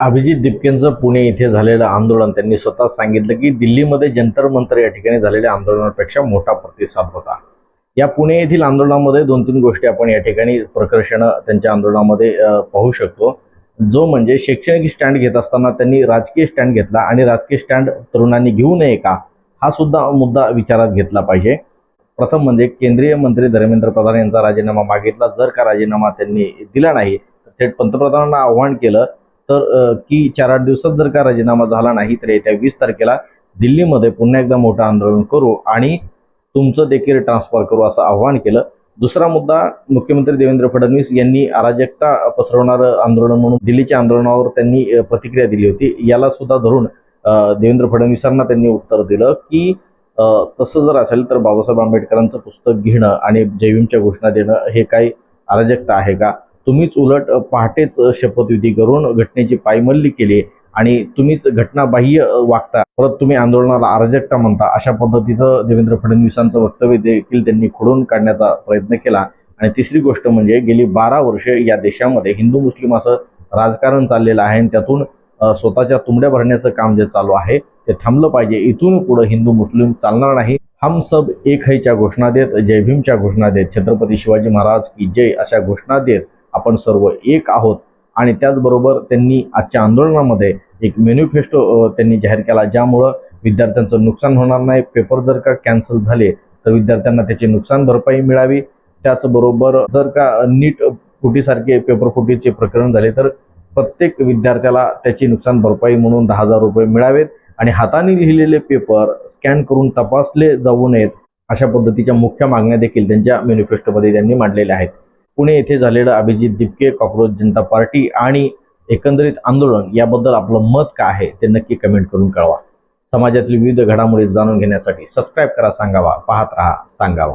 अभिजित दिपकेंचं पुणे येथे झालेलं आंदोलन त्यांनी स्वतः सांगितलं की दिल्लीमध्ये जंतर मंतर या ठिकाणी झालेल्या आंदोलनापेक्षा मोठा प्रतिसाद होता। या पुणे येथील आंदोलनामध्ये दोन तीन गोष्टी आपण या ठिकाणी प्रकर्षण त्यांच्या आंदोलनामध्ये पाहू शकतो। जो म्हणजे शैक्षणिक स्टँड घेत असताना त्यांनी राजकीय स्टँड घेतला आणि राजकीय स्टँड तरुणांनी घेऊ नये का हा सुद्धा मुद्दा विचारात घेतला पाहिजे। प्रथम म्हणजे केंद्रीय मंत्री धर्मेंद्र प्रधान यांचा राजीनामा मागितला, जर का राजीनामा त्यांनी दिला नाही तर थेट पंतप्रधानांना आव्हान केलं तर की 4-8 दिवसात जर का राजीनामा झाला नाही तर येत्या 20 तारखेला दिल्लीमध्ये पुन्हा एकदा मोठं आंदोलन करू आणि तुमचं देखील ट्रान्सफर करू असं आव्हान केलं। दुसरा मुद्दा, मुख्यमंत्री देवेंद्र फडणवीस यांनी अराजकता पसरवणारं आंदोलन म्हणून दिल्लीच्या आंदोलनावर त्यांनी प्रतिक्रिया दिली होती। याला सुद्धा धरून देवेंद्र फडणवीसांना त्यांनी उत्तर दिलं की तसं जर असेल तर बाबासाहेब आंबेडकरांचं पुस्तक घेणं आणि जय भीमच्या घोषणा देणं हे काही अराजकता आहे का? तुम्हीच उलट पहाटेच शपथविधी करून घटनेची पायमल्ली केली आणि तुम्हीच घटनाबाह्य वागता, परत तुम्ही आंदोलनाला अराजकता म्हणता, अशा पद्धतीचं देवेंद्र फडणवीसांचं वक्तव्य देखील त्यांनी खोडून काढण्याचा प्रयत्न केला। आणि तिसरी गोष्ट म्हणजे गेली 12 वर्षे या देशामध्ये हिंदू मुस्लिम असं राजकारण चाललेलं आहे आणि त्यातून स्वतःच्या तुंबड्या भरण्याचं काम जे चालू आहे ते थांबलं पाहिजे। इथून पुढे हिंदू मुस्लिम चालणार नाही। हम सब एक हैच्या घोषणा देत, जय भीमच्या घोषणा देत, छत्रपती शिवाजी महाराज की जय अशा घोषणा देत आपण सर्व एक आहोत। आणि त्याचबरोबर त्यांनी आजच्या आंदोलनामध्ये एक मॅनिफेस्टो त्यांनी जाहीर केला, ज्यामुळं विद्यार्थ्यांचं नुकसान होणार नाही। पेपर जर का कॅन्सल झाले तर विद्यार्थ्यांना त्याची नुकसान भरपाई मिळावी। त्याचबरोबर जर का नीट फुटीसारखे पेपर फुटीचे प्रकरण झाले तर प्रत्येक विद्यार्थ्याला त्याची नुकसान भरपाई म्हणून 10,000 रुपये मिळावेत आणि हाताने लिहिलेले पेपर स्कॅन करून तपासले जाऊ नयेत, अशा पद्धतीच्या मुख्य मागण्या देखील त्यांच्या मॅनिफेस्टोमध्ये त्यांनी मांडलेल्या आहेत। पुणे येथे झालेलं अभिजित दिपके, कॉकरोच जनता पार्टी आणि एकंदरीत आंदोलन याबद्दल आपलं मत काय आहे ते नक्की कमेंट करून कळवा। समाजातील विविध घडामोडी जाणून घेण्यासाठी सबस्क्राईब करा सांगावा, पाहत रहा सांगावा।